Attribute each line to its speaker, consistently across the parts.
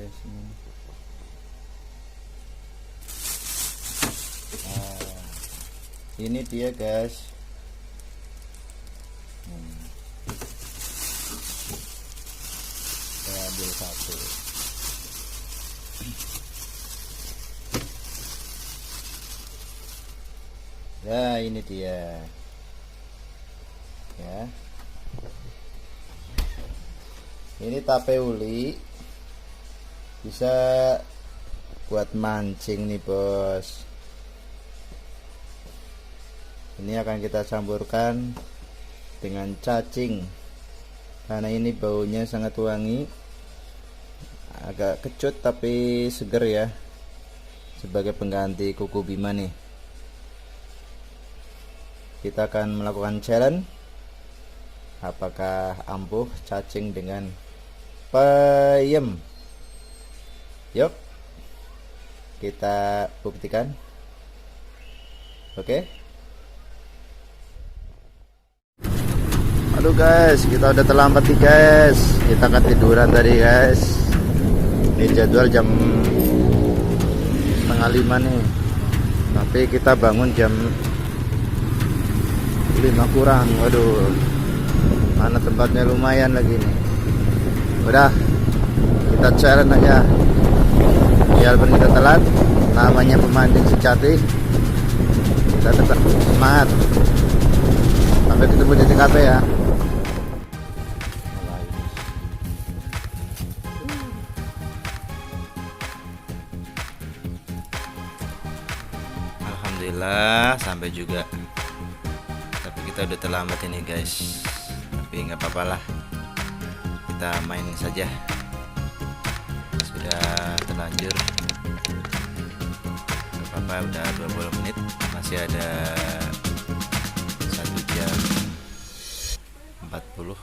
Speaker 1: guys ini. Ini dia guys. Saya ambil satu. Ya ini dia ya, ini tape uli, bisa buat mancing nih bos. Ini akan kita campurkan dengan cacing karena ini baunya sangat wangi, agak kecut tapi seger ya, sebagai pengganti kuku bima nih. Kita akan melakukan challenge apakah ampuh cacing dengan peyem. Yuk kita buktikan. Oke. Aduh guys, kita udah terlambat nih guys. Kita akan tiduran tadi guys. Ini jadwal jam 4:30 nih, tapi kita bangun jam 5 kurang. Waduh, mana tempatnya lumayan lagi nih. Udah, kita challenge aja. Biarpun kita telat, namanya pemancing sejati, kita tetap semangat. Sampai ketemu di TKP ya. Alhamdulillah sampai juga. Kita udah terlambat ini guys, tapi nggak apa-apa lah, kita mainin saja. Sudah terlanjur, nggak apa-apa, udah 20 menit, masih ada 1 jam 40,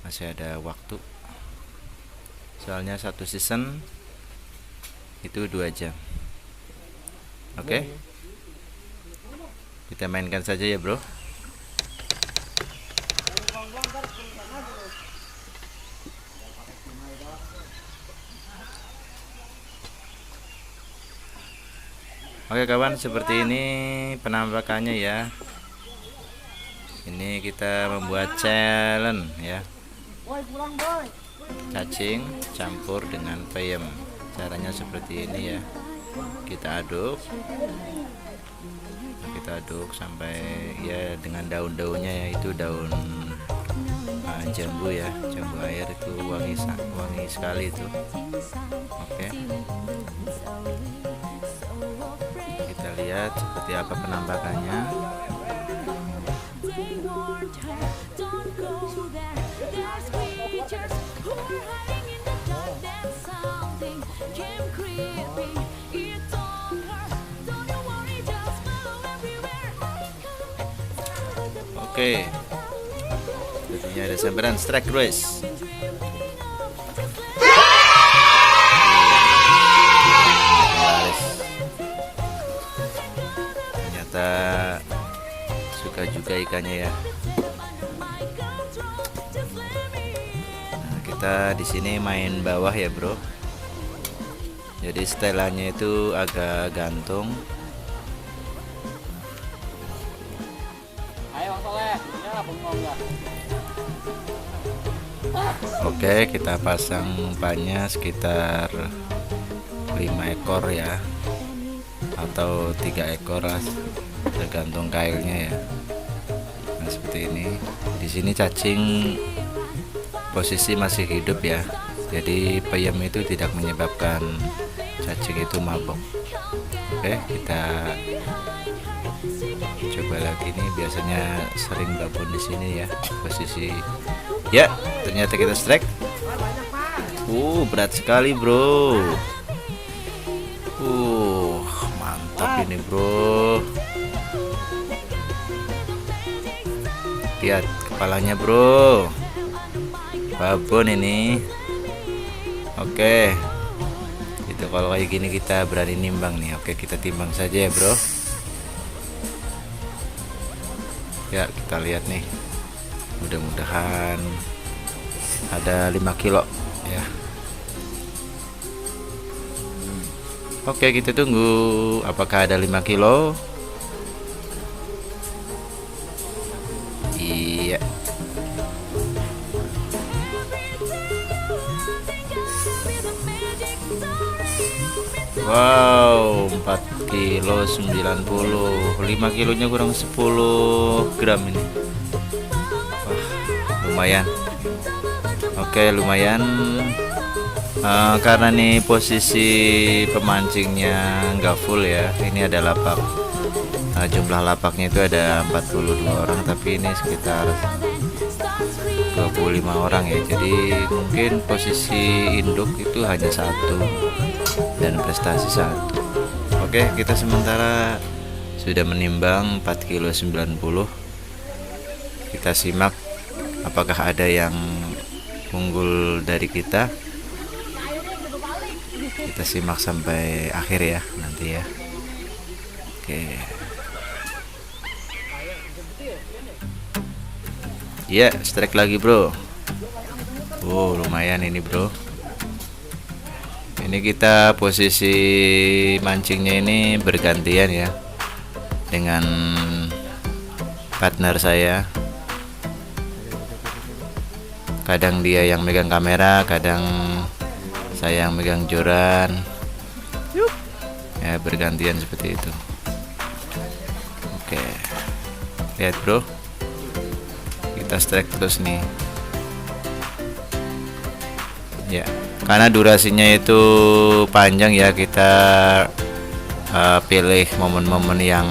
Speaker 1: masih ada waktu, soalnya satu season itu 2 jam. Oke, kita mainkan saja ya bro. Oke kawan, seperti ini penampakannya ya. Ini kita membuat challenge ya, cacing campur dengan peyem. Caranya seperti ini ya, kita aduk sampai ya dengan daun-daunnya ya, itu daun jambu ya, jambu air, itu wangi sekali itu. Oke, kita lihat seperti apa penampakannya. Oke, sepertinya ada sambaran strike race. Ternyata suka juga ikannya ya. Nah, kita di sini main bawah ya bro. Jadi setelannya itu agak gantung. Oke, kita pasang umpannya sekitar 5 ekor ya, atau 3 ekor lah, tergantung kailnya ya. Nah seperti ini. Di sini cacing posisi masih hidup ya, jadi peyem itu tidak menyebabkan cacing itu mabok. Oke, kita coba lagi nih. Biasanya sering babon di sini ya posisi. Ya, ternyata kita strike. Berat sekali bro. Mantap ini bro. Lihat kepalanya bro, babon ini. Oke, itu kalau kayak gini kita berani nimbang nih. Oke, kita timbang saja ya bro. Ya, kita lihat nih, mudah-mudahan ada 5 kilo ya. Oke, kita tunggu apakah ada 5 kilo. Iya. Wow, 4 kilo 90. 5 kilonya kurang 10 gram ini. Wah, lumayan. Oke, lumayan. Karena nih posisi pemancingnya nggak full ya. Ini ada lapak. Jumlah lapaknya itu ada 42 orang, tapi ini sekitar 25 orang ya. Jadi mungkin posisi induk itu hanya satu dan prestasi satu. Oke, kita sementara sudah menimbang 4 kilo 90. Kita simak apakah ada yang unggul dari kita. Kita simak sampai akhir ya nanti ya. Oke. Ya, strike lagi bro. Oh, lumayan ini bro. Ini kita posisi mancingnya ini bergantian ya dengan partner saya. Kadang dia yang megang kamera, kadang saya yang megang joran. Ya, bergantian seperti itu. Oke, lihat bro, kita strike terus nih ya. Karena durasinya itu panjang ya, kita pilih momen-momen yang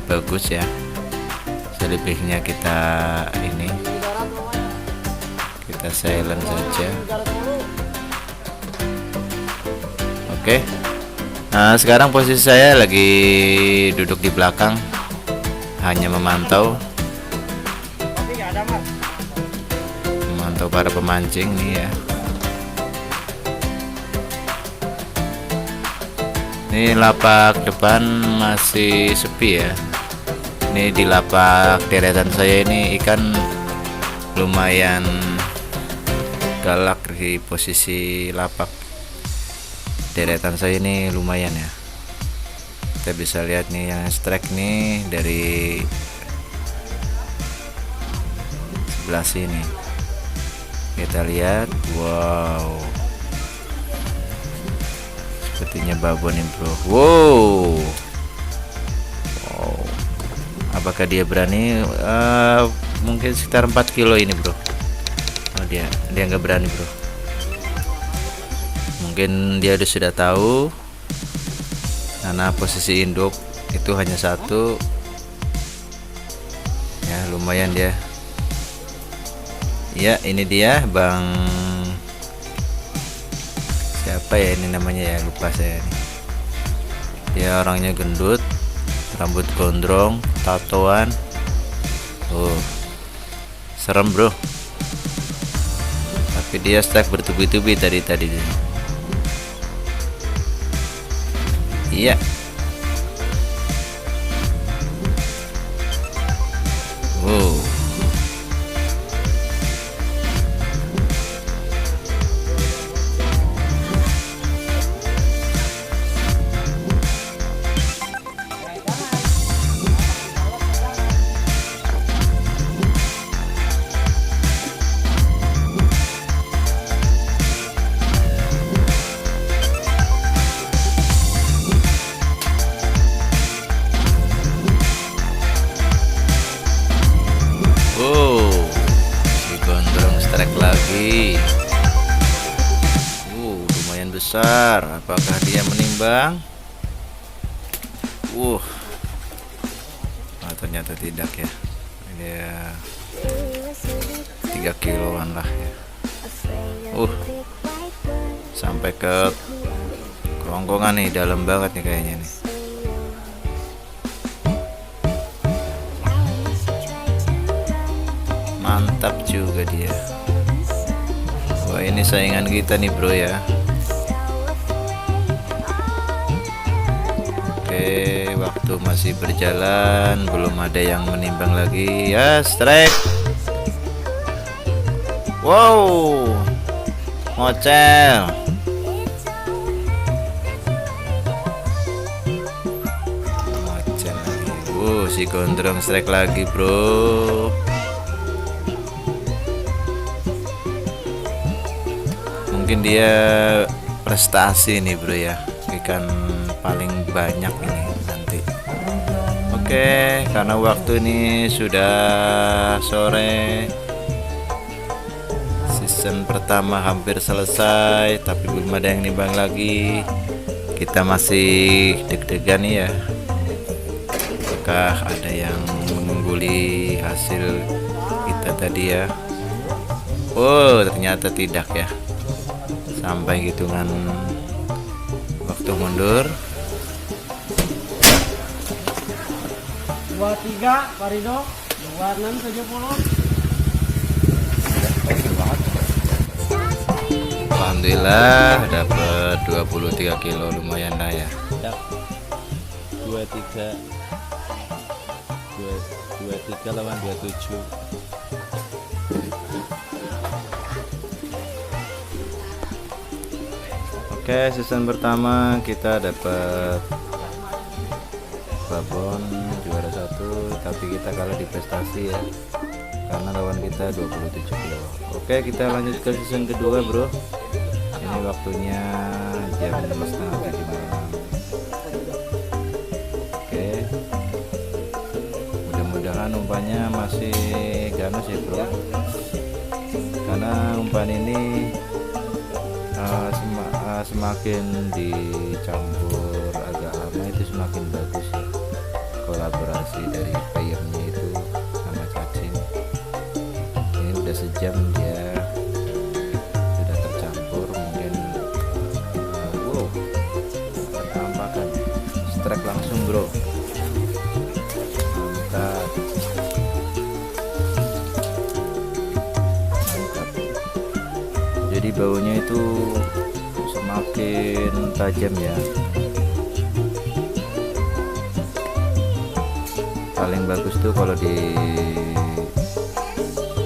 Speaker 1: bagus ya. Selebihnya kita silent saja. Oke. Nah, sekarang posisi saya lagi duduk di belakang, hanya memantau para pemancing nih ya. Ini lapak depan masih sepi ya. Ini di lapak deretan saya ini ikan lumayan galak. Di posisi lapak deretan saya ini lumayan ya. Kita bisa lihat nih yang strike nih dari sebelah sini. Kita lihat, wow, sepertinya babon nih bro. Wow, apakah dia berani? Mungkin sekitar 4 kilo ini bro. Oh, dia nggak berani bro. Mungkin dia sudah tahu karena posisi induk itu hanya satu ya. Lumayan dia ya. Ini dia bang, siapa ya ini namanya ya, lupa saya nih. Dia orangnya gendut, rambut gondrong, tatoan. Serem bro, tapi dia strike bertubi-tubi tadi. Iya. Wow. Si gondrong strike lagi. Lumayan besar. Apakah dia menimbang? Ternyata tidak ya. Dia 3 kiloan lah ya. Sampai ke kerongkongan nih, dalam banget nih kayaknya nih. Mantap juga dia. Wah, ini saingan kita nih bro ya. Oke, waktu masih berjalan, belum ada yang menimbang lagi ya. Strike. Wow, ngocel. si gondrong strike lagi bro. Mungkin dia prestasi nih bro ya, ikan paling banyak ini nanti. Oke, karena waktu ini sudah sore, season pertama hampir selesai, tapi belum ada yang nimbang lagi. Kita masih deg-degan nih ya, apakah ada yang mengungguli hasil kita tadi ya. Oh ternyata tidak ya, sampai hitungan waktu mundur.
Speaker 2: 23 Parido 2670.
Speaker 1: Alhamdulillah dapat 23 kilo, lumayan lah ya.
Speaker 3: 23 lawan 27.
Speaker 1: Oke, season pertama kita dapat babon juara 1, tapi kita kalah di prestasi ya, karena lawan kita 27 kilo. Oke, kita lanjut ke season kedua bro. Ini waktunya jam 6:30 malam. Oke, mudah-mudahan umpannya masih ganas ya bro, karena umpan ini semakin dicampur agak lama itu semakin bagus ya, kolaborasi dari payamnya itu sama cacing. Ini udah sejam dia sudah tercampur, mungkin wow, tampakan strike langsung bro, mantap. Jadi baunya itu semakin tajam ya. Paling bagus tuh kalau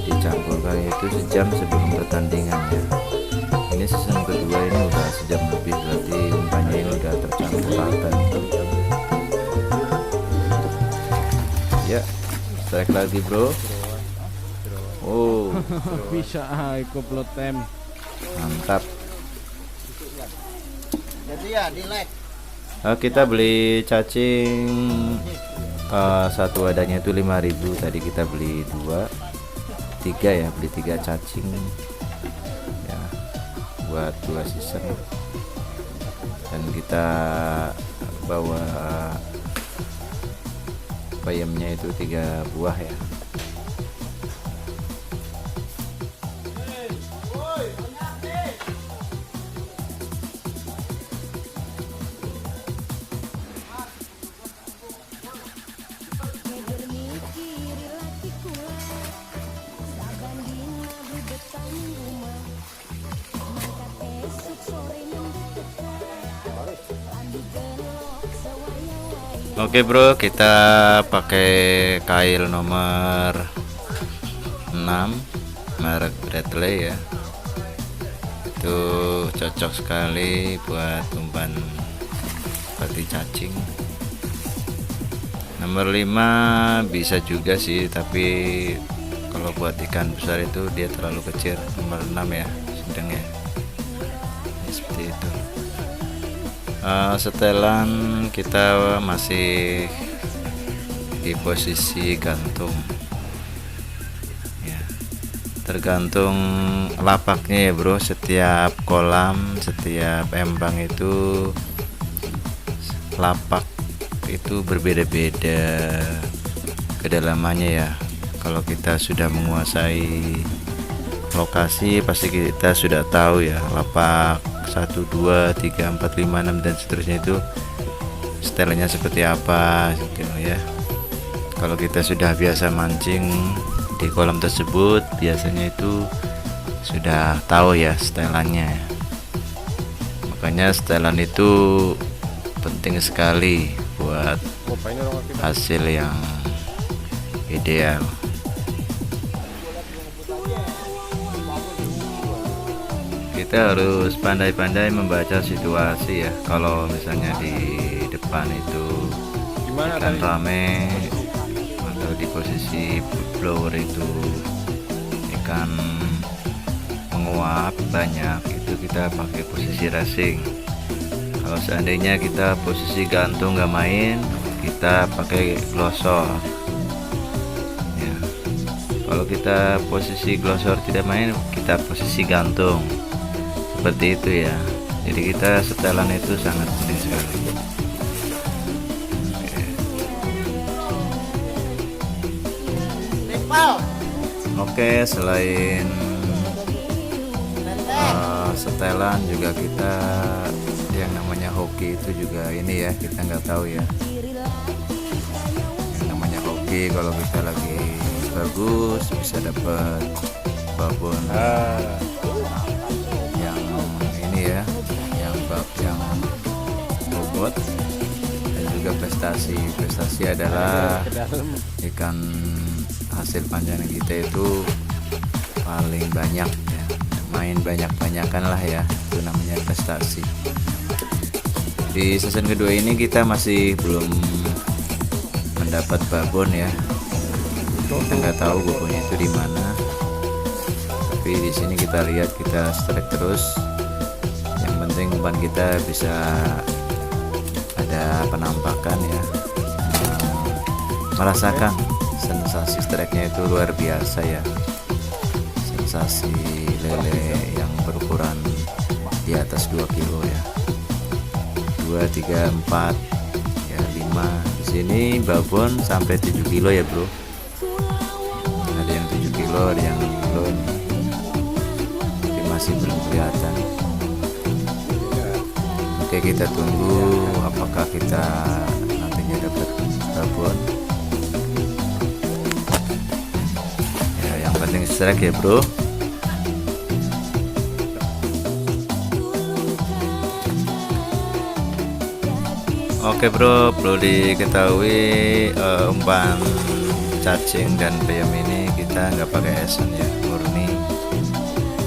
Speaker 1: dicampurkan itu sejam sebelum pertandingan ya. Ini season kedua, ini udah sejam lebih, berarti umpannya ini udah tercampur rata. Ya, strike lagi bro. Oh
Speaker 2: Bisa ikut tem.
Speaker 1: mantap.
Speaker 2: Jadi ya di like.
Speaker 1: Kita beli cacing satu wadahnya itu 5.000. Tadi kita beli 3 ya, beli 3 cacing ya buat 2 season, dan kita bawa payamnya itu 3 buah ya. Oke bro, kita pakai kail nomor 6 merek Bradley ya. Itu cocok sekali buat umpan seperti cacing. Nomor 5 bisa juga sih, tapi kalau buat ikan besar itu dia terlalu kecil. Nomor 6 ya, sedang ya, seperti itu. Setelan kita masih di posisi gantung ya, tergantung lapaknya ya bro. Setiap kolam, setiap empang itu lapak itu berbeda-beda kedalamannya ya. Kalau kita sudah menguasai lokasi, pasti kita sudah tahu ya lapak 1, 2, 3, 4, 5, 6 dan seterusnya itu stylenya seperti apa gitu ya. Kalau kita sudah biasa mancing di kolam tersebut, biasanya itu sudah tahu ya stylenya. Makanya stylan itu penting sekali buat hasil yang ideal. Kita harus pandai-pandai membaca situasi ya. Kalau misalnya di depan itu ikan rame, di posisi blower itu ikan menguap banyak, itu kita pakai posisi racing. Kalau seandainya kita posisi gantung nggak main, kita pakai glosor ya. Kalau kita posisi glosor tidak main, kita posisi gantung, seperti itu ya. Jadi kita setelan itu sangat penting sekali. Oke, selain setelan juga kita yang namanya hoki itu juga ini ya, kita nggak tahu ya. Yang namanya hoki, kalau kita lagi bagus bisa dapat babon yang ini ya, yang bobot, dan juga prestasi adalah ikan hasil panjangan kita itu paling banyak ya. Main banyak-banyakan lah ya, itu namanya prestasi. Di season kedua ini kita masih belum mendapat babon ya, kita nggak tahu babonnya itu di mana, tapi di sini kita lihat, kita strike terus. Yang penting umpan kita bisa ada penampakan ya, merasakan sensasi strike-nya itu luar biasa ya. Sensasi lele yang berukuran di atas 2 kilo ya, 2, 3, 4 ya, 5. Di sini babon sampai 7 kilo ya bro, ada yang 7 kilo, ada yang 6 kilo, tapi masih belum kelihatan. Oke, kita tunggu apakah kita nantinya dapat babon ya. Yang penting strike ya bro. Oke bro, perlu diketahui umpan cacing dan bayam ini kita nggak pakai esen ya, murni.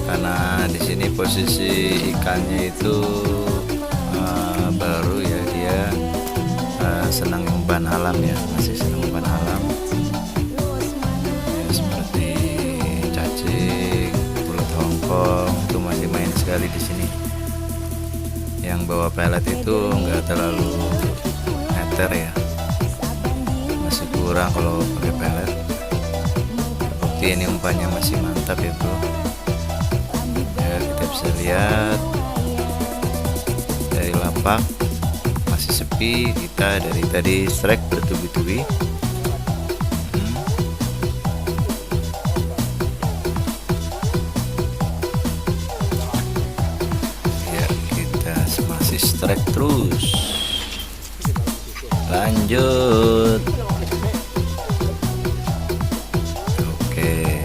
Speaker 1: Karena di sini posisi ikannya itu baru ya, dia senang umpan alam ya, masih senang umpan alam ya, seperti cacing, ulat Hongkong itu masih main sekali di sini. Yang bawa pelet itu nggak terlalu meter ya, masih kurang kalau pakai pelet. Bukti ini umpannya masih mantap ya bro ya. Kita bisa lihat dari lapak masih sepi, kita dari tadi strike bertubi-tubi. Strike terus, lanjut. Oke,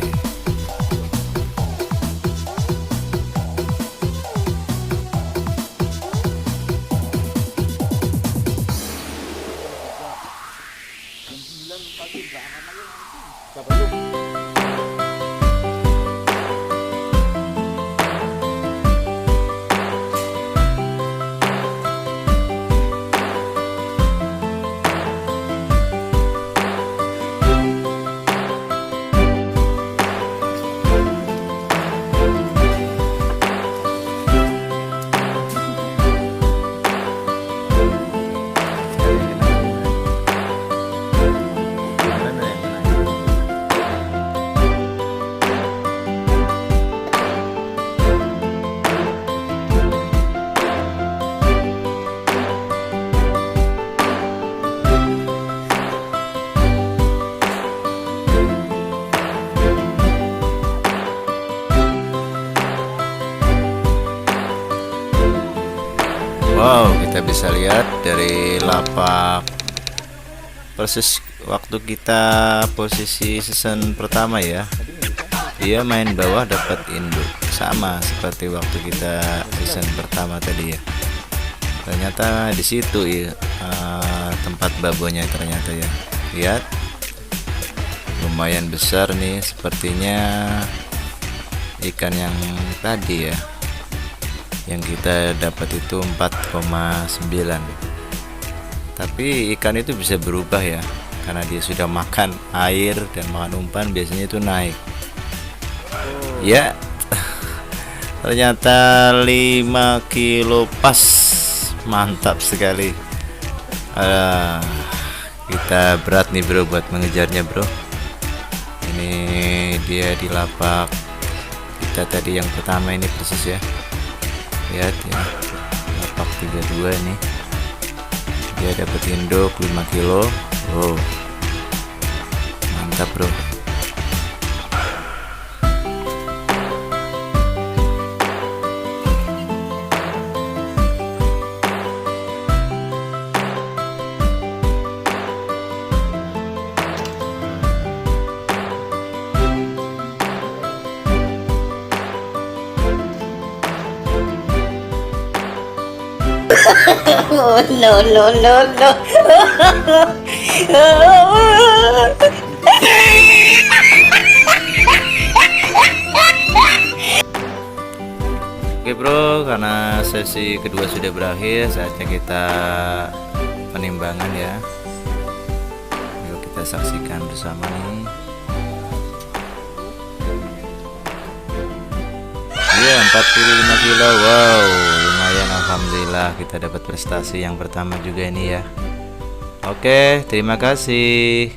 Speaker 1: wow, kita bisa lihat dari lapak persis waktu kita posisi season pertama ya, dia main bawah dapat induk sama seperti waktu kita season pertama tadi ya. Ternyata di situ ya tempat babonnya ternyata ya. Lihat, lumayan besar nih, sepertinya ikan yang tadi ya, yang kita dapat itu 4,9. Tapi ikan itu bisa berubah ya, karena dia sudah makan air dan makan umpan biasanya itu naik ya. Ternyata 5 kilo pas, mantap sekali. Kita berat nih bro buat mengejarnya bro. Ini dia di lapak kita tadi yang pertama ini persis ya, lihat ya, lapak 32 ini dia dapat induk 5 kilo. Oh mantap bro.
Speaker 4: Oh, no, no, no, no.
Speaker 1: Oke bro, karena sesi kedua sudah berakhir, saatnya kita penimbangan ya. Yuk kita saksikan bersama nih. Iya 45 kilo, wow lumayan, alhamdulillah kita dapat prestasi yang pertama juga ini ya. Oke, terima kasih.